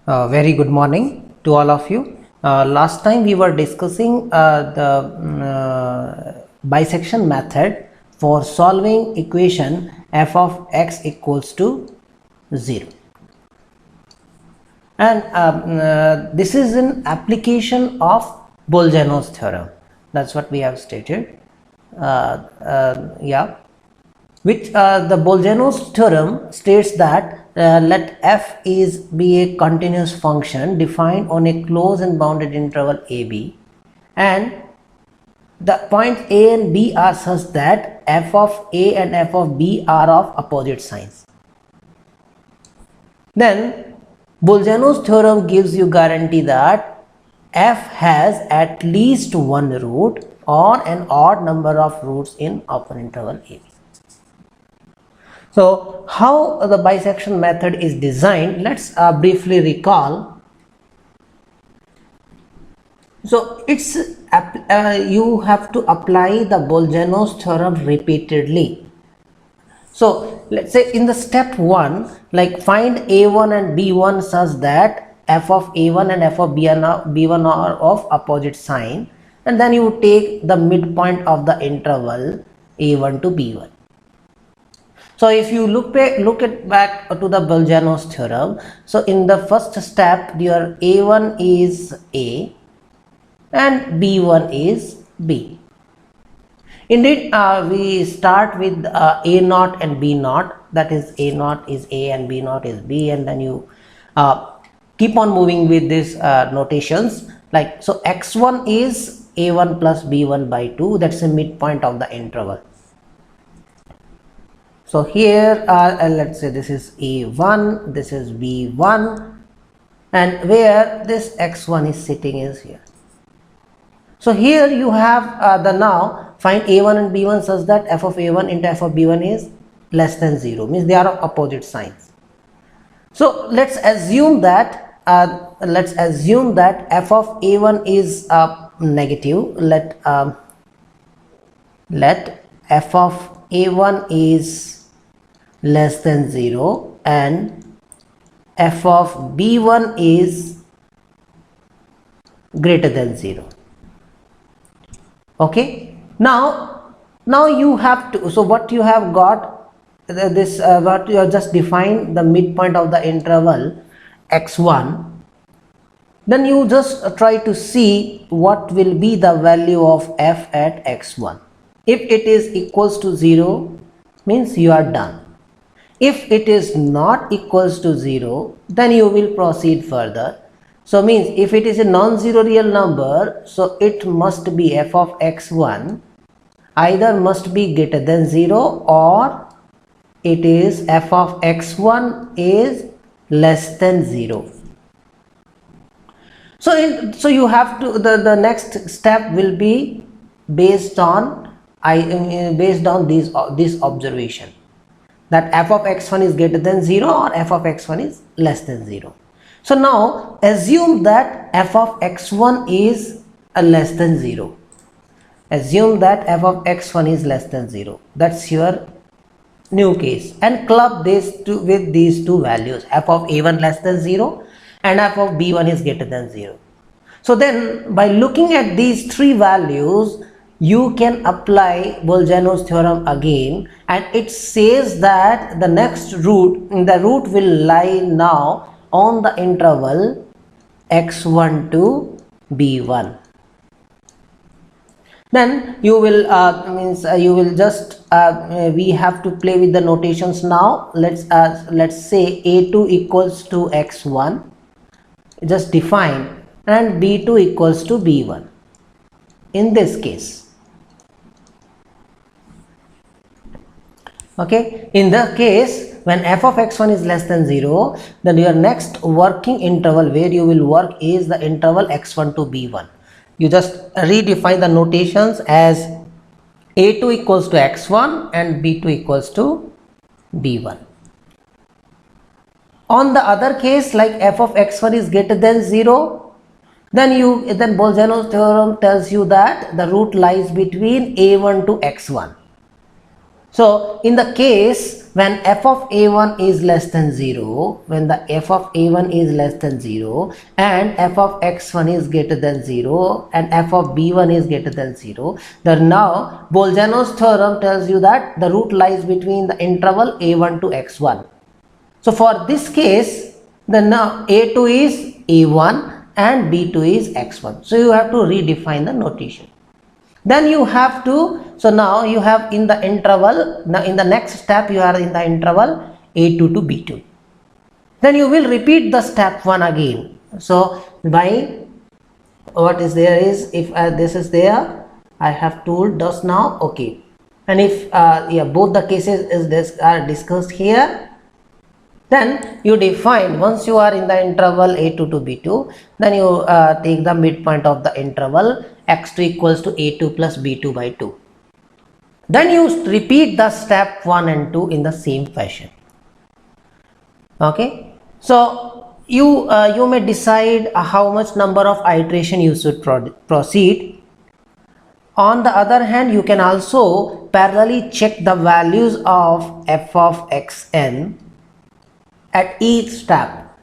Very good morning to all of you. Last time we were discussing the bisection method for solving equation f of x equals to 0. And this is an application of Bolzano's theorem. That's what we have stated. Which the Bolzano's theorem states that let f be a continuous function defined on a closed and bounded interval ab, and the points a and b are such that f of a and f of b are of opposite signs. Then Bolzano's theorem gives you guarantee that f has at least one root or an odd number of roots in open interval ab. So how the bisection method is designed, let's briefly recall. So it's you have to apply the Bolzano's theorem repeatedly. So let's say in the step 1, like find a1 and b1 such that f of a1 and f of b1 are of opposite sign, and then you take the midpoint of the interval a1 to b1. So if you look back to the Bolzano's theorem, so in the first step your a1 is a and b1 is b. Indeed, we start with a naught and b naught, that is a naught is a and b naught is b, and then you keep on moving with these notations, like so x1 is a1 plus b1 by 2, that's the midpoint of the interval. So here let's say this is a1, this is b1, and where this x1 is sitting is here. So here you have the now find a1 and b1 such that f of a1 into f of b1 is less than 0, means they are of opposite signs. So let's assume that f of a1 is negative. Let f of a1 is less than 0 and f of b1 is greater than 0. Okay, now you have to, so what you have got, this what you have just defined the midpoint of the interval x1, then you just try to see what will be the value of f at x1. If it is equals to 0, means you are done. If it is not equals to 0, then you will proceed further. So means if it is a non-zero real number, so it must be f of x1 either must be greater than 0 or it is f of x1 is less than 0. So you have to, the next step will be based on this observation, that f of x1 is greater than 0 or f of x1 is less than 0. So now assume that f of x1 is less than 0. Assume that f of x1 is less than 0. That's your new case, and club this with these two values, f of a1 less than 0 and f of b1 is greater than 0. So then by looking at these three values, you can apply Bolzano's theorem again, and it says that the next root, the root will lie now on the interval x1 to b1. Then you will just we have to play with the notations now. Let's say a2 equals to x1, just define, and b2 equals to b1 in this case. Okay, in the case when f of x1 is less than 0, then your next working interval where you will work is the interval x1 to b1. You just redefine the notations as a2 equals to x1 and b2 equals to b1. On the other case, like f of x1 is greater than 0, then Bolzano's theorem tells you that the root lies between a1 to x1. So in the case when f of a1 is less than 0, when the f of a1 is less than 0 and f of x1 is greater than 0 and f of b1 is greater than 0, then now Bolzano's theorem tells you that the root lies between the interval a1 to x1. So for this case, then now a2 is a1 and b2 is x1. So you have to redefine the notation. Then you have to, so now you have in the interval, now in the next step you are in the interval a2 to b2. Then you will repeat the step 1 again. So by what is there is, if this is there, I have told just now, okay. And if yeah, both the cases is this are discussed here, then you define, once you are in the interval a2 to b2, then you take the midpoint of the interval x2 equals to a2 plus b2 by 2. Then you repeat the step 1 and 2 in the same fashion. Okay, so you may decide how much number of iteration you should proceed. On the other hand, you can also parallelly check the values of f of xn at each step.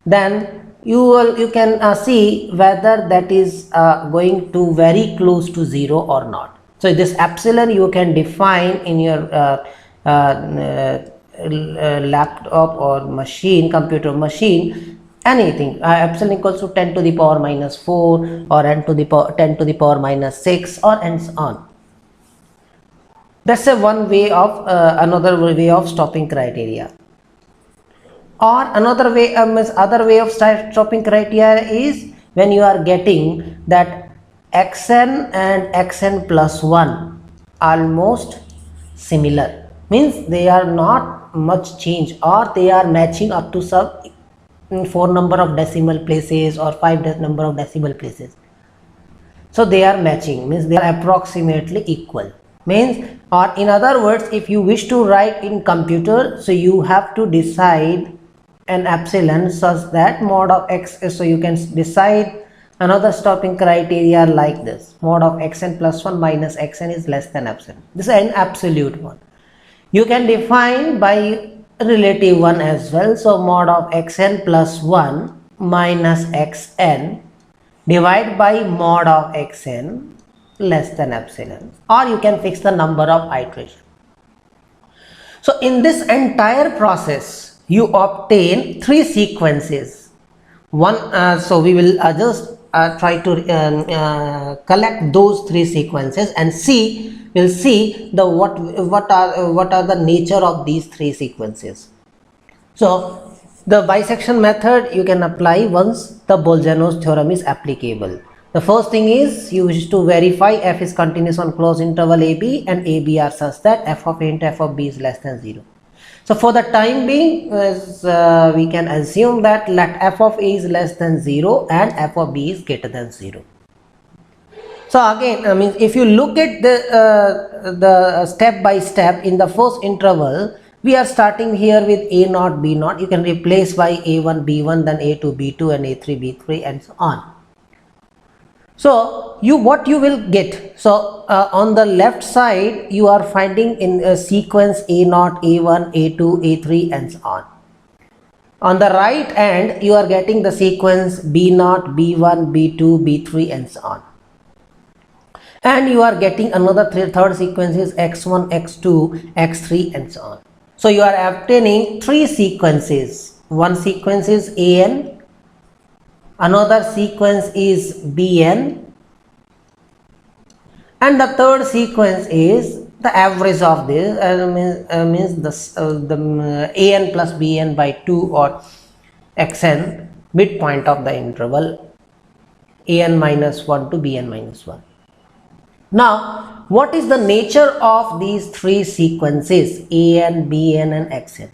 Then you can see whether that is going to very close to 0 or not. So this epsilon you can define in your laptop or machine, computer machine, anything. Epsilon equals to 10 to the power minus 4 or 10 to the power minus 6 or and so on. That's a one way of another way of stopping criteria. Or another way, other way of stopping criteria is when you are getting that xn and xn plus 1 almost similar, means they are not much change or they are matching up to some 4 number of decimal places or 5 number of decimal places. So they are matching, means they are approximately equal, means, or in other words, if you wish to write in computer, so you have to decide an epsilon such that mod of x, so you can decide another stopping criteria like this: mod of xn plus 1 minus xn is less than epsilon. This is an absolute one. You can define by relative one as well. So mod of xn plus 1 minus xn divided by mod of xn less than epsilon, or you can fix the number of iteration. So in this entire process you obtain 3 sequences. One, so we will just try to collect those 3 sequences and see, we'll see the what are the nature of these 3 sequences. So the bisection method you can apply once the Bolzano's theorem is applicable. The first thing is you wish to verify f is continuous on closed interval ab and ab are such that f of a into f of b is less than 0. So for the time being, we can assume that let f of a is less than 0 and f of b is greater than 0. So again, I mean, if you look at the step by step in the first interval, we are starting here with a naught, b naught. You can replace by a1, b1, then a2, b2 and a3, b3 and so on. So what you will get, so on the left side you are finding in a sequence a0, a1, a2, a3 and so on. On the right hand you are getting the sequence b0, b1, b2, b3 and so on. And you are getting another third sequence is x1, x2, x3 and so on. So you are obtaining 3 sequences. One sequence is an, another sequence is bn, and the third sequence is the average of this, means the an plus bn by 2 or xn, midpoint of the interval an minus 1 to bn minus 1. Now what is the nature of these 3 sequences an, bn and xn?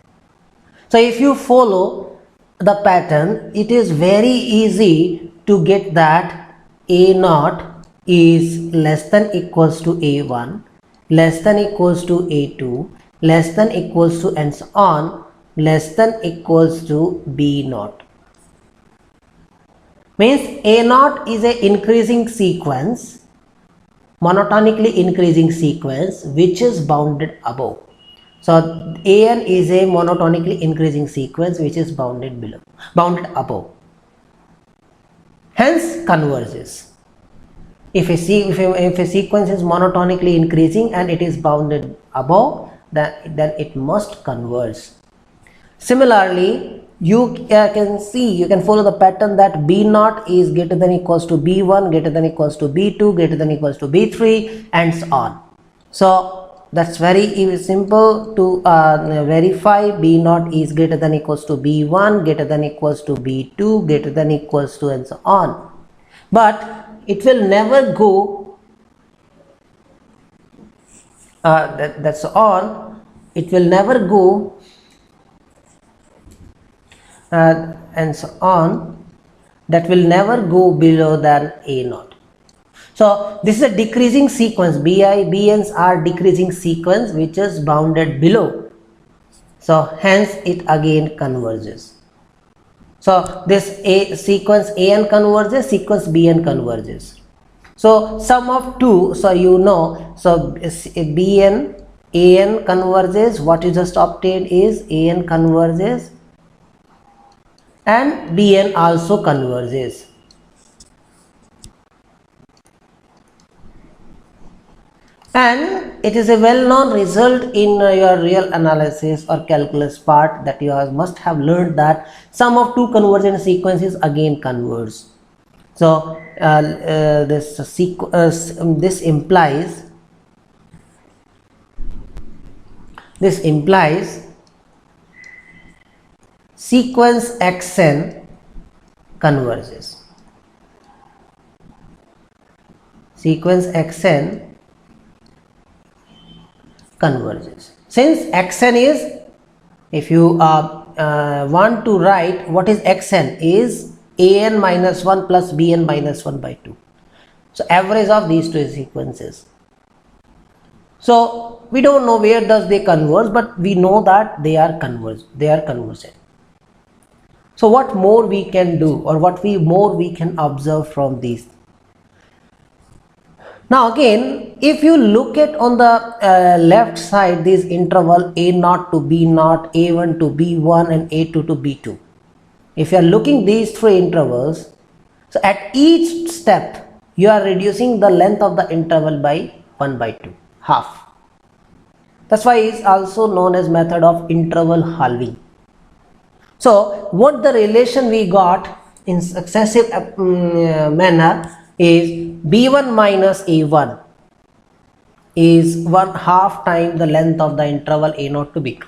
So if you follow the pattern, it is very easy to get that a naught is less than equals to a1, less than equals to a2, less than equals to and so on, less than equals to b naught. Means a naught is a increasing sequence monotonically increasing sequence which is bounded above. So an is a monotonically increasing sequence which is bounded above, hence converges. If a sequence is monotonically increasing and it is bounded above, then it must converge. Similarly, you can follow the pattern that b naught is greater than equals to b1, greater than equals to b2, greater than equals to b3, and so on. So that's very simple to verify. B naught is greater than equals to b1, greater than equals to b2, greater than equals to, and so on. But it will never go that's on. It will never go and so on. That will never go below than a naught. So this is a decreasing sequence. Bn's are decreasing sequence which is bounded below. So hence it again converges. So this sequence an converges, sequence bn converges. So sum of two, so you know, so bn an converges, what you just obtained is an converges and bn also converges. And it is a well-known result in your real analysis or calculus part that you must have learned that sum of two convergent sequences again converge. So this implies sequence xn converges. Sequence xn converges. Since xn is, if you want to write what is xn, is an minus 1 plus bn minus 1 by 2. So average of these two sequences. So we don't know where does they converge, but we know that they are convergent. So what more we can do, or what more we can observe from these? Now again, if you look at on the left side, this interval a0 to b0, a1 to b1, and a2 to b2. If you are looking these three intervals, so at each step you are reducing the length of the interval by 1 by 2, half. That's why it is also known as method of interval halving. So what the relation we got in successive manner is b1 minus a1 is 1/2 time the length of the interval a0 to b2.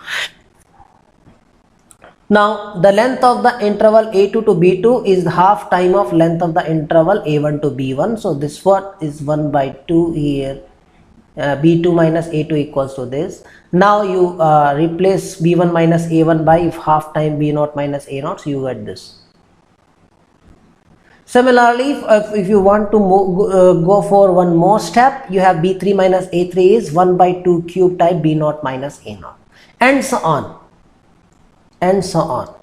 Now the length of the interval a2 to b2 is half time of length of the interval a1 to b1. So this what is 1 by 2 here. B2 minus a2 equals to this. Now you replace b1 minus a1 by half time b0 minus a0, so you get this. Similarly, if you want to go for one more step, you have b3 minus a3 is 1 by 2 cube type b0 minus a0, and so on and so on.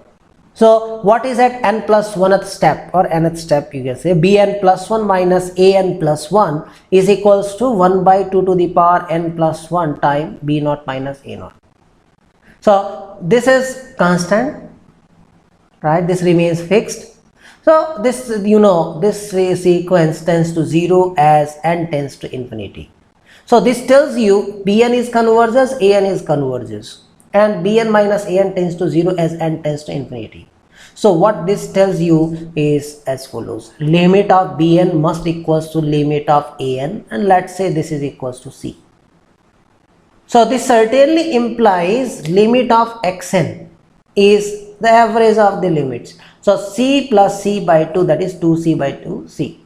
So what is at n plus 1th step, or nth step, you can say bn plus 1 minus an plus 1 is equals to 1 by 2 to the power n plus 1 time b0 minus a0. So this is constant, right? This remains fixed. So this, you know, this sequence tends to 0 as n tends to infinity. So this tells you bn is converges, an is converges, and bn minus an tends to 0 as n tends to infinity. So what this tells you is as follows: limit of bn must equals to limit of an, and let's say this is equals to c. So this certainly implies limit of xn is the average of the limits. So c plus c by 2, that is 2c by 2c.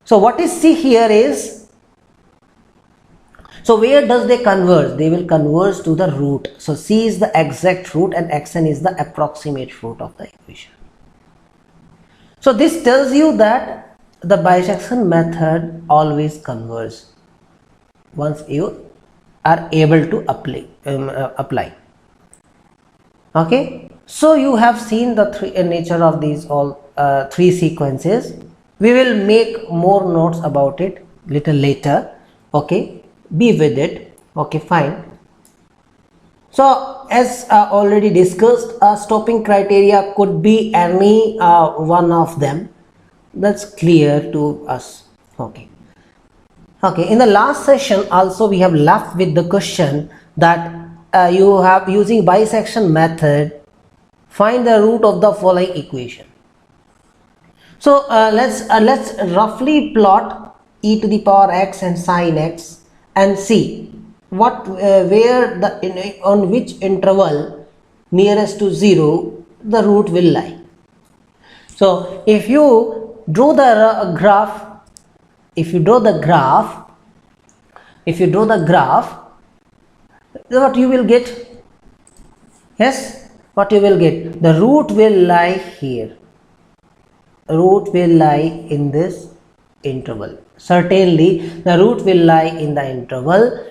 So what is c here is, so where does they converge? They will converge to the root. So c is the exact root and xn is the approximate root of the equation. So this tells you that the bisection method always converges once you are able to apply. Okay, so you have seen the nature of these all three sequences. We will make more notes about it little later. Okay, be with it. Okay, fine. So as already discussed, stopping criteria could be any one of them. That's clear to us. Okay. Okay, in the last session also we have left with the question that you have, using bisection method, find the root of the following equation. So let's roughly plot e to the power x and sin x and see what where the on which interval nearest to 0 the root will lie. So if you draw the graph, if you draw the graph, what you will get? Yes, what you will get? The root will lie here. Root will lie in this interval. Certainly the root will lie in the interval.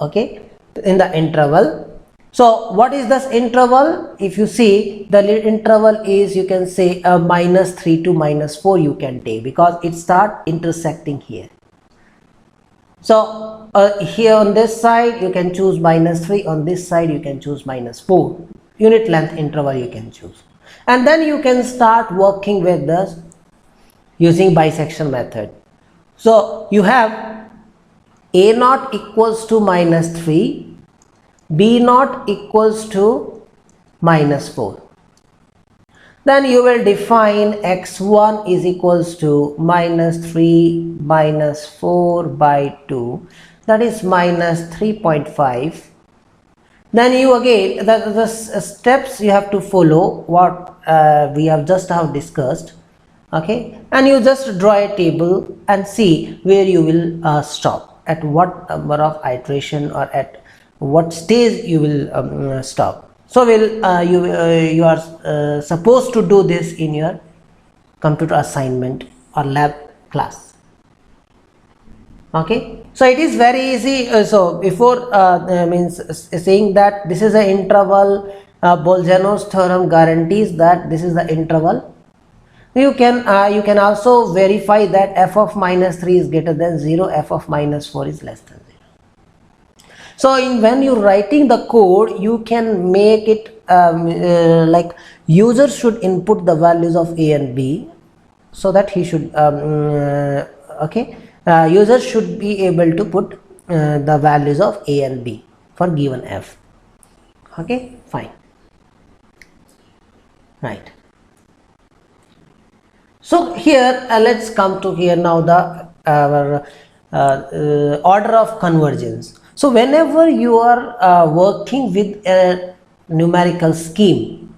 Okay, in the interval. So what is this interval? If you see, the interval is, you can say, -3 to -4 you can take, because it start intersecting here. So here on this side you can choose -3, on this side you can choose -4. Unit length interval you can choose, and then you can start working with this using bisection method. So you have a0 equals to -3, b0 equals to -4. Then you will define x1 is equals to -3 -4 by 2, that is -3.5. Then you again, the steps you have to follow what we have just have discussed. Okay, and you just draw a table and see where you will stop, at what number of iteration or at what stage you will stop. So you are supposed to do this in your computer assignment or lab class. Okay, so it is very easy. So before means saying that this is an interval, Bolzano's theorem guarantees that this is the interval. You can also verify that f of -3 is greater than 0, f of -4 is less than 0. So when you're writing the code, you can make it like user should input the values of a and b, so that he should user should be able to put the values of a and b for given f. Okay, fine, right. So here let's come to here now the order of convergence. So whenever you are working with a numerical scheme,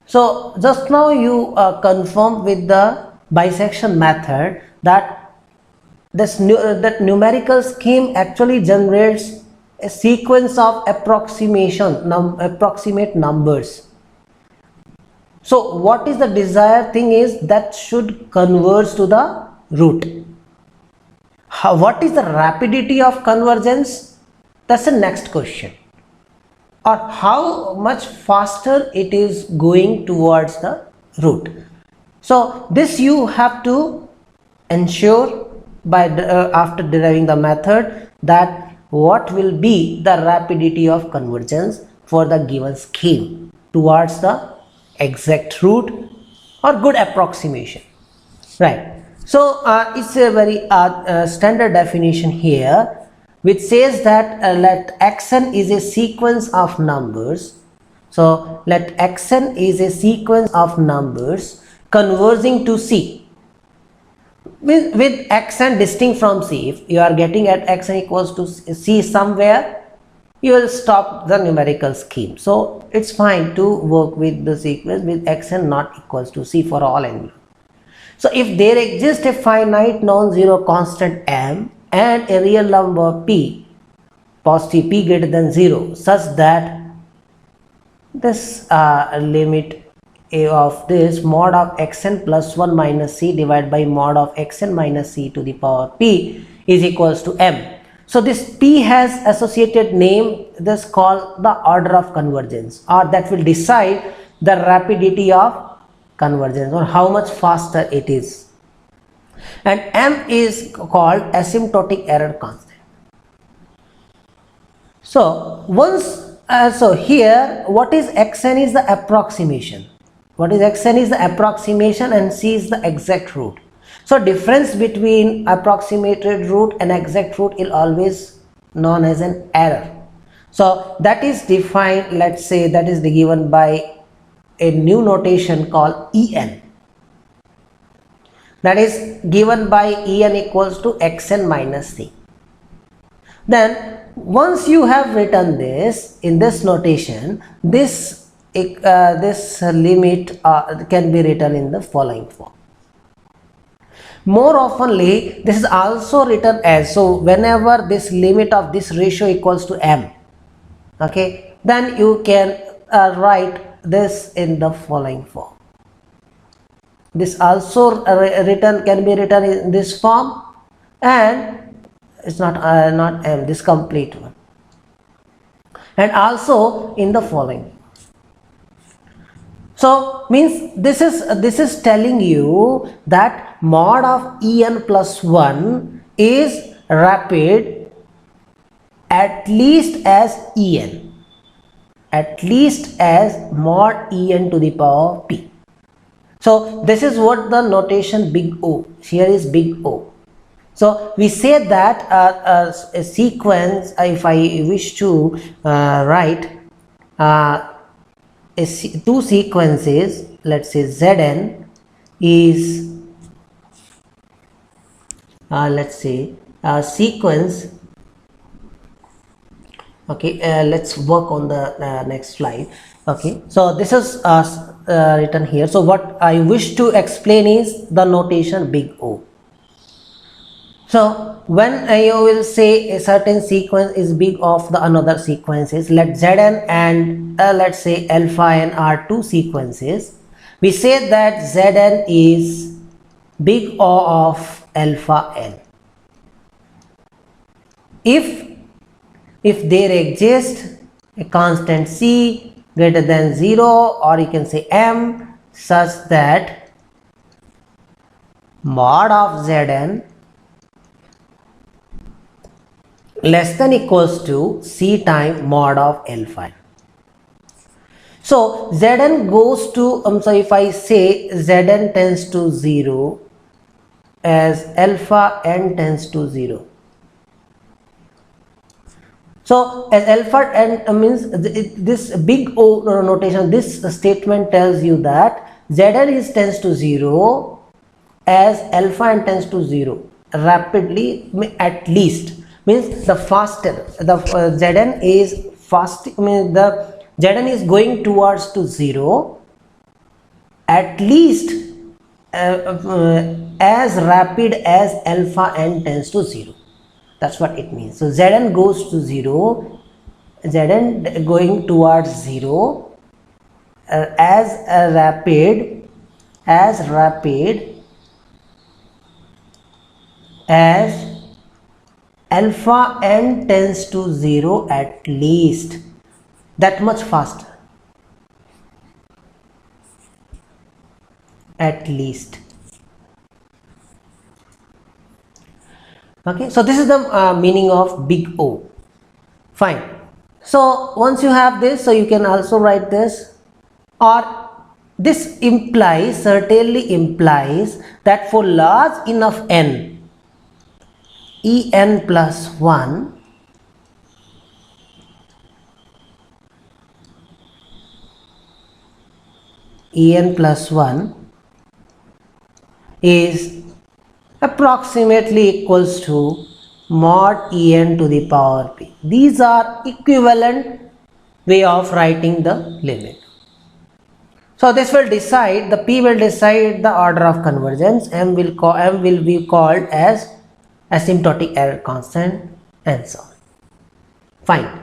so just now you confirm with the bisection method that that numerical scheme actually generates a sequence of approximate numbers. So what is the desired thing is that should converge to the root. What is the rapidity of convergence? That's the next question. Or how much faster it is going towards the root. So this you have to ensure by after deriving the method, that what will be the rapidity of convergence for the given scheme towards the exact root or good approximation, right? So it's a very standard definition here, which says that let xn is a sequence of numbers. So let xn is a sequence of numbers converging to C, with xn distinct from C. If you are getting at xn equals to C somewhere, you will stop the numerical scheme. So it's fine to work with the sequence with xn not equals to C for all n. So if there exists a finite non-zero constant m and a real number p, positive p greater than 0, such that this limit of this mod of xn plus 1 minus c divided by mod of xn minus c to the power p is equals to m. So this p has associated name, this called the order of convergence, or that will decide the rapidity of convergence or how much faster it is. and m is called asymptotic error constant. So once so here what is xn is the approximation. What is xn is the approximation and c is the exact root. So difference between approximated root and exact root is always known as an error. So that is defined, let's say that is given by a new notation called en. That is given by en equals to xn minus c. Then once you have written this in this notation, this limit can be written in the following form. More oftenly, this is also written as, so whenever this limit of this ratio equals to m, okay, then you can write this in the following form. This also can be written in this form, and it's not m, this complete one, and also in the following. So means this is telling you that mod of en plus 1 is rapid at least as en, at least as mod en to the power of p. So this is what the notation big O, here is big O. So we say that a sequence, if I wish to write two sequences, let's say Zn is let's say sequence, okay, let's work on the next slide. Okay, so this is written here. So what I wish to explain is the notation big O. So when you will say a certain sequence is big of the another sequences, let Zn and let's say alpha n are two sequences, we say that Zn is big O of alpha n if there exists a constant c greater than 0, or you can say m, such that mod of Zn less than equals to c time mod of alpha n. So Zn goes to so if I say Zn tends to 0 as alpha n tends to 0. So as alpha n means this big O notation, this statement tells you that Zn is tends to 0 as alpha n tends to 0 rapidly, at least means the faster the Zn is fast, means the Zn is going towards to 0 at least as rapid as alpha n tends to 0. That's what it means. So Zn goes to 0, Zn going towards 0 as rapid as alpha n tends to 0, at least that much faster, at least. Okay, so this is the meaning of big O. Fine. So once you have this, so you can also write this, or this implies, certainly implies that for large enough n, en plus 1 en plus 1 is approximately equals to mod en to the power p. These are equivalent way of writing the limit. So this will decide, the p will decide the order of convergence, m will be called as asymptotic error constant, and so on. Fine.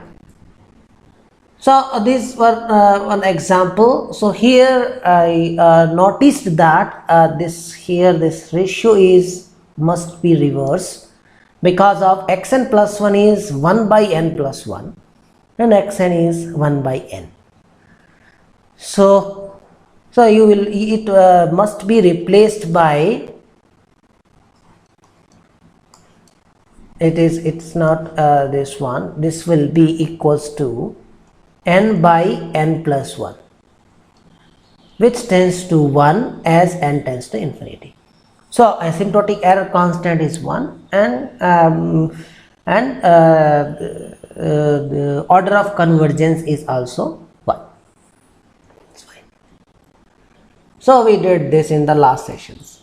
So these were one example. So here I noticed that this ratio must be reversed, because of xn plus 1 is 1 by n plus 1 and xn is 1 by n. So it must be replaced by it's not this one. This will be equals to n by n plus 1, which tends to 1 as n tends to infinity. So asymptotic error constant is 1, and the order of convergence is also 1. It's fine. So we did this in the last sessions.